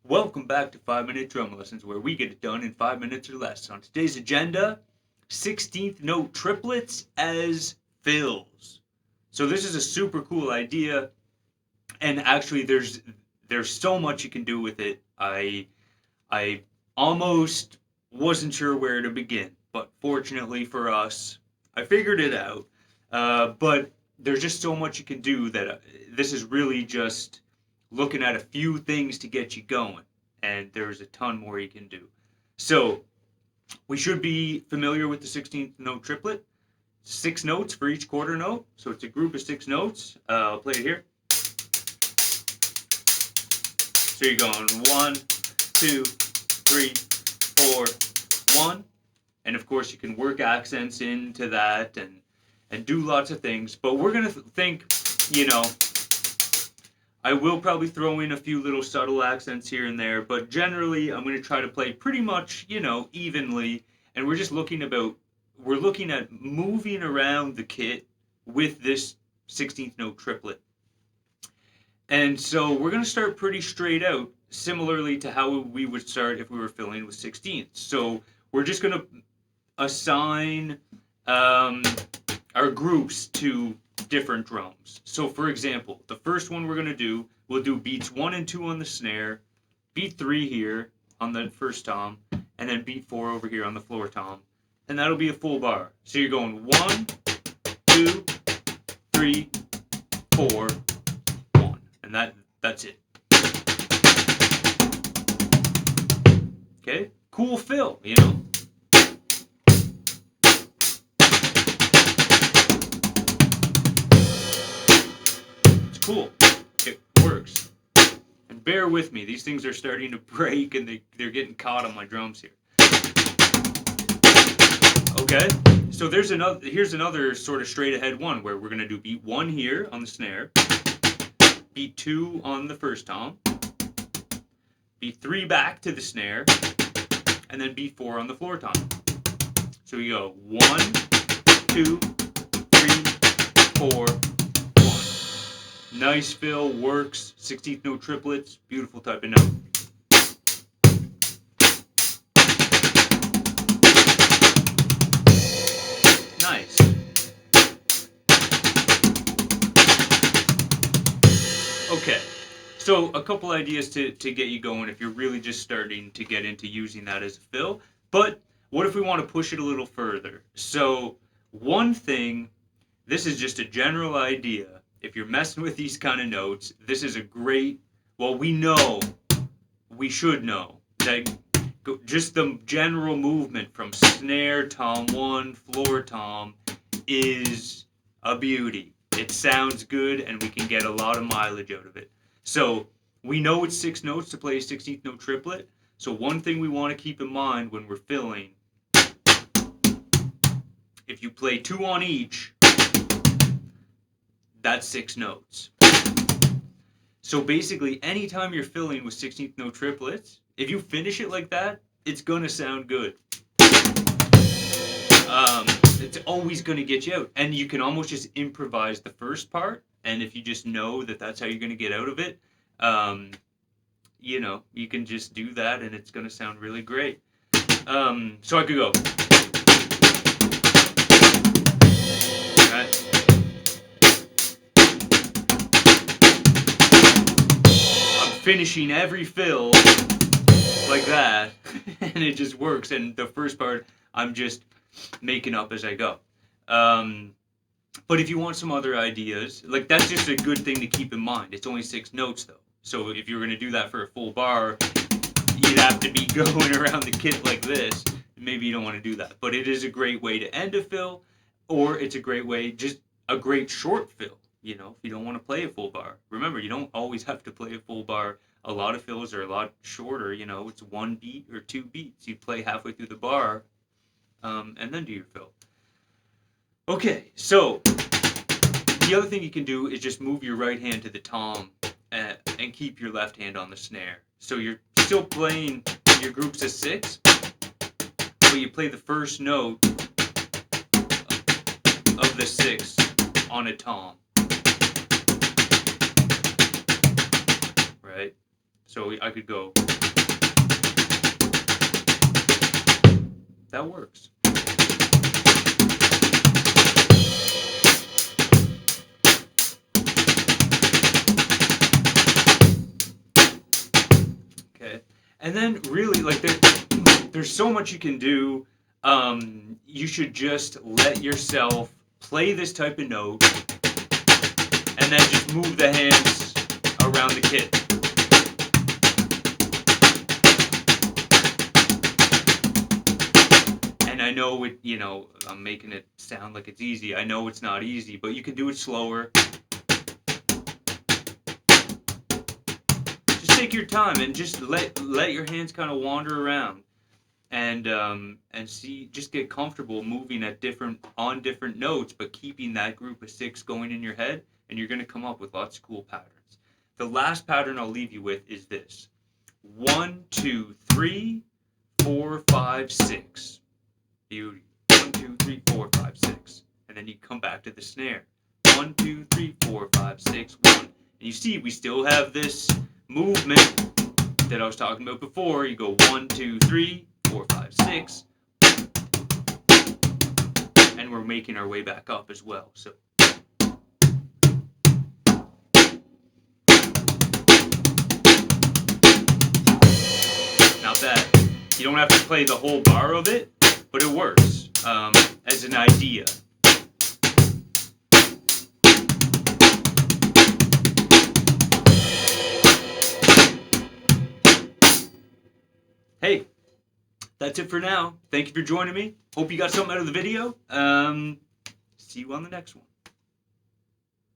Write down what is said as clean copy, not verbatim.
Welcome back to 5 Minute Drum Lessons, where we get it done in 5 minutes or less. On today's agenda, 16th note triplets as fills. So this is a super cool idea, and actually there's so much you can do with it. I almost wasn't sure where to begin, but fortunately for us, I figured it out. But there's just so much you can do that this is really just looking at a few things to get you going, and there's a ton more you can do. So we should be familiar with the 16th note triplet. 6 notes for each quarter note, so it's a group of 6 notes. I'll play it here. So you're going 1, 2, 3, 4, 1, and of course you can work accents into that and do lots of things. But we're gonna think, I will probably throw in a few little subtle accents here and there, but generally I'm going to try to play pretty much, evenly, and we're looking at moving around the kit with this 16th note triplet. And so we're going to start pretty straight out, similarly to how we would start if we were filling with 16th. So we're just going to assign our groups to different drums. So for example, the first one we'll do beats 1 and 2 on the snare, beat 3 here on the first tom, and then beat 4 over here on the floor tom. And that'll be a full bar. So you're going 1, 2, 3, 4, 1. And that's it. Okay? Cool fill, Cool. It works. And bear with me, these things are starting to break and they're getting caught on my drums here. Okay, so here's another sort of straight ahead one where we're going to do beat 1 here on the snare, beat 2 on the first tom, beat 3 back to the snare, and then beat 4 on the floor tom. So we go 1, 2, 3, 4, nice fill, works, 16th note triplets, beautiful type of note. Nice. Okay, so a couple ideas to get you going if you're really just starting to get into using that as a fill. But what if we want to push it a little further? So one thing, this is just a general idea. If you're messing with these kind of notes, this is a great, we should know, that just the general movement from snare, tom 1, floor tom is a beauty. It sounds good and we can get a lot of mileage out of it. So we know it's 6 notes to play a 16th note triplet. So one thing we want to keep in mind when we're filling, if you play 2 on each, that's 6 notes. So basically, anytime you're filling with 16th note triplets, if you finish it like that, it's going to sound good. It's always going to get you out. And you can almost just improvise the first part, and if you just know that that's how you're going to get out of it, you can just do that, and it's going to sound really great. So I could go. Right. Finishing every fill like that, and it just works. And the first part I'm just making up as I go. But if you want some other ideas, like, that's just a good thing to keep in mind. It's only 6 notes though, so if you're going to do that for a full bar, you'd have to be going around the kit like this. Maybe you don't want to do that, but it is a great way to end a fill, or it's a great way, just a great short fill. If you don't want to play a full bar. Remember, you don't always have to play a full bar. A lot of fills are a lot shorter, it's 1 beat or 2 beats. You play halfway through the bar, and then do your fill. Okay, so the other thing you can do is just move your right hand to the tom and keep your left hand on the snare. So you're still playing your groups of 6, but you play the first note of the 6 on a tom. Right? So I could go. That works. Okay. And then really, like, there's so much you can do. You should just let yourself play this type of note and then just move the hands around the kit. And I know it, I'm making it sound like it's easy. I know it's not easy, but you can do it slower. Just take your time and just let your hands kind of wander around. And see, just get comfortable moving on different notes, but keeping that group of 6 going in your head, and you're going to come up with lots of cool patterns. The last pattern I'll leave you with is this: 1, 2, 3, 4, 5, 6. Beauty. 1, 2, 3, 4, 5, 6, and then you come back to the snare. 1, 2, 3, 4, 5, 6, 1. And you see, we still have this movement that I was talking about before. You go 1, 2, 3. 4, 5, 6, and we're making our way back up as well. So not bad. You don't have to play the whole bar of it, but it works as an idea. Hey, that's it for now. Thank you for joining me. Hope you got something out of the video. See you on the next one.